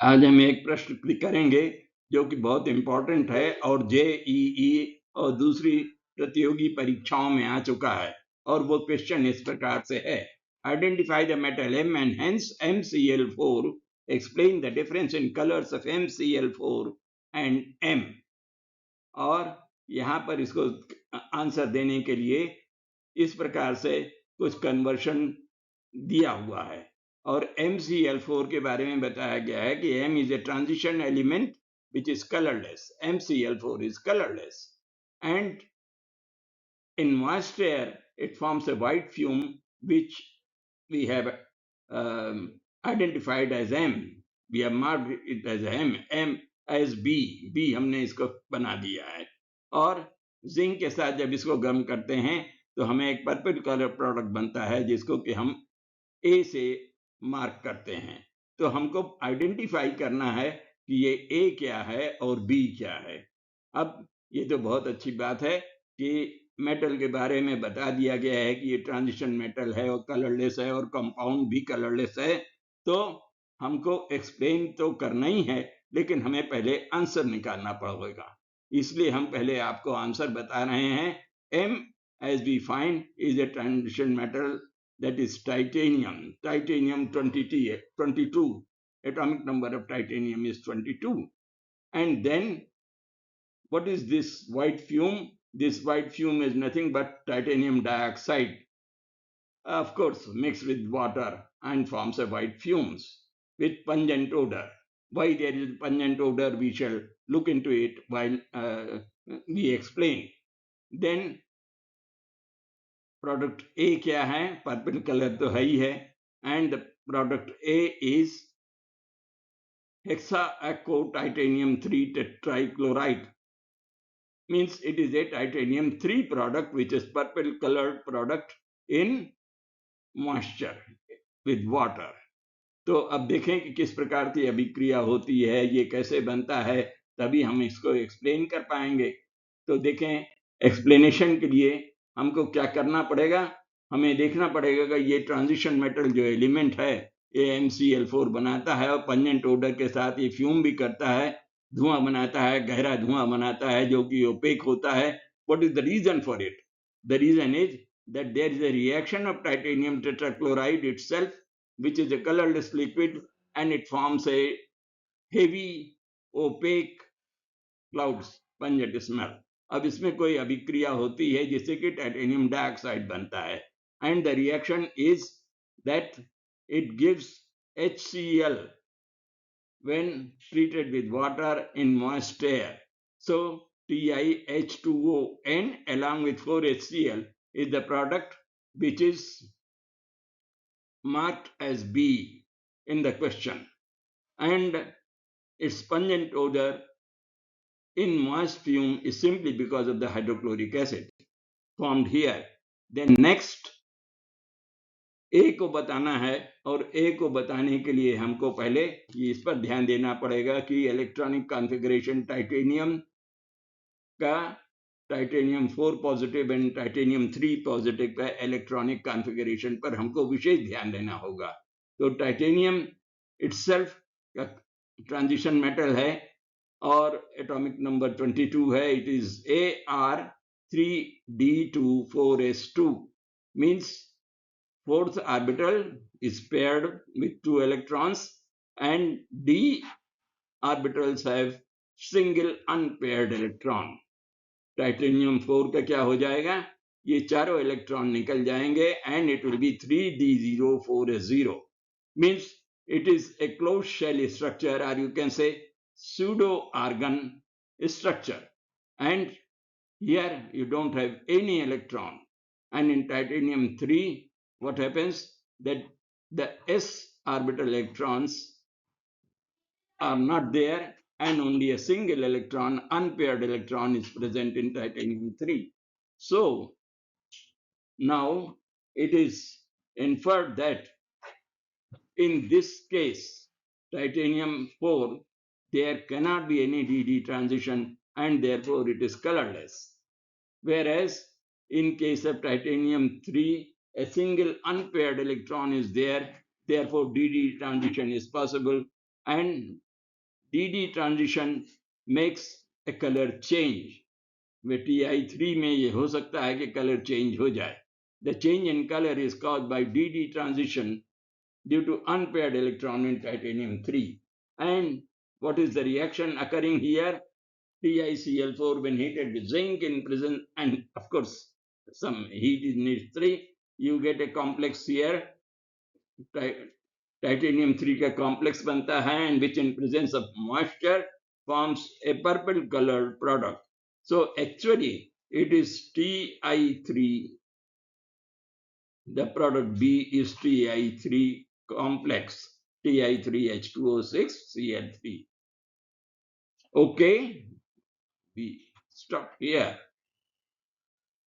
आज हम एक प्रश्न करेंगे जो कि बहुत इंपॉर्टेंट है और जेईई और दूसरी प्रतियोगी परीक्षाओं में आ चुका है, और वो क्वेश्चन इस प्रकार से है, identify the metal M and hence MCl4, explain the difference in colors of MCl4 and M। और यहाँ पर इसको आंसर देने के लिए इस प्रकार से कुछ कन्वर्शन दिया हुआ है, और MCl4 के बारे में बताया गया है कि M is a transition element which is colorless. MCl4 is colorless, and in moist air it forms a white fume which we have identified as M. We have marked it as M as B हमने इसको बना दिया है। और zinc के साथ जब इसको गर्म करते हैं तो हमें एक पर्पल कलर प्रोडक्ट बनता है जिसको कि हम ए से मार्क करते हैं। तो हमको आइडेंटिफाई करना है कि ये ए क्या है और बी क्या है। अब ये तो बहुत अच्छी बात है कि मेटल के बारे में बता दिया गया है कि ये ट्रांजिशन मेटल है और कलरलेस है और कंपाउंड भी कलरलेस है, तो हमको एक्सप्लेन तो करना ही है, लेकिन हमें पहले आंसर निकालना पड़ेगा। इसलिए हम पहले आपको आंसर बता रहे हैं। M as we find is a transition metal, that is titanium 22, atomic number of titanium is 22. And then what is this white fume? This white fume is nothing but titanium dioxide, of course mixed with water, and forms a white fumes with pungent odor. Why there is pungent odor, we shall look into it while we explain. Then product ए क्या है? Purple colour तो है ही है, and product A is hexaco titanium 3 tetrichloride, means it is a titanium 3 product which is purple colored product in moisture with water. तो अब देखें कि किस प्रकार की अभिक्रिया होती है, ये कैसे बनता है, तभी हम इसको एक्सप्लेन कर पाएंगे। तो देखें, एक्सप्लेनेशन के लिए हमको क्या करना पड़ेगा, हमें देखना पड़ेगा कि ये ट्रांजिशन मेटल जो एलिमेंट है ये MCl4 बनाता है और पंजेंट ओडर के साथ ये फ्यूम भी करता है, धुआं बनाता है, गहरा धुआं बनाता है जो कि ओपेक होता है। What is the reason for it? The reason is that there is a reaction of titanium tetrachloride itself, which is a colorless liquid, and it forms a heavy opaque clouds, pungent smell. अब इसमें कोई अभिक्रिया होती है जिससे कि titanium dioxide बनता है, and the reaction is that it gives HCl when treated with water in moist air. So TiH2O(N) along with 4HCl is the product which is marked as B in the question, and its pungent odor in moist fume is simply because of the hydrochloric acid formed here. Then next, A को बताना है, और A को बताने के लिए हमको पहले इस पर ध्यान देना पड़ेगा कि इलेक्ट्रॉनिक कॉन्फ़िगरेशन टाइटेनियम का titanium 4 positive and titanium 3 positive का इलेक्ट्रॉनिक कॉन्फ़िगरेशन पर हमको विशेष ध्यान देना होगा। तो टाइटेनियम इटसेल्फ का ट्रांजिशन मेटल है और एटॉमिक नंबर 22 है। It is Ar3D24s2, means fourth orbital is paired with 2 electrons and D orbitals have single unpaired electron. Titanium 4 का क्या हो जाएगा? ये चारों इलेक्ट्रॉन निकल जाएंगे and it will be 3D04s0, means it is a closed shell structure, or you can say pseudo argon structure, and here you don't have any electron. And in titanium 3 what happens, that the s orbital electrons are not there, and only a single electron, unpaired electron, is present in titanium 3. So now it is inferred that in this case, titanium 4, there cannot be any DD transition, and therefore it is colorless. Whereas in case of titanium 3, a single unpaired electron is there, therefore DD transition is possible, and DD transition makes a color change. Way Ti3 में ये हो सकता है कि color change हो जाए. The change in color is caused by DD transition due to unpaired electron in titanium-3. And what is the reaction occurring here? TiCl4 when heated with zinc in presence, and of course some heat in Ni3, you get a complex here. Titanium-3 का complex बनता है, and which in presence of moisture forms a purple colored product. So actually it is Ti3. The product B is Ti3 complex, Ti3H2O6Cl3. Okay, we stop here.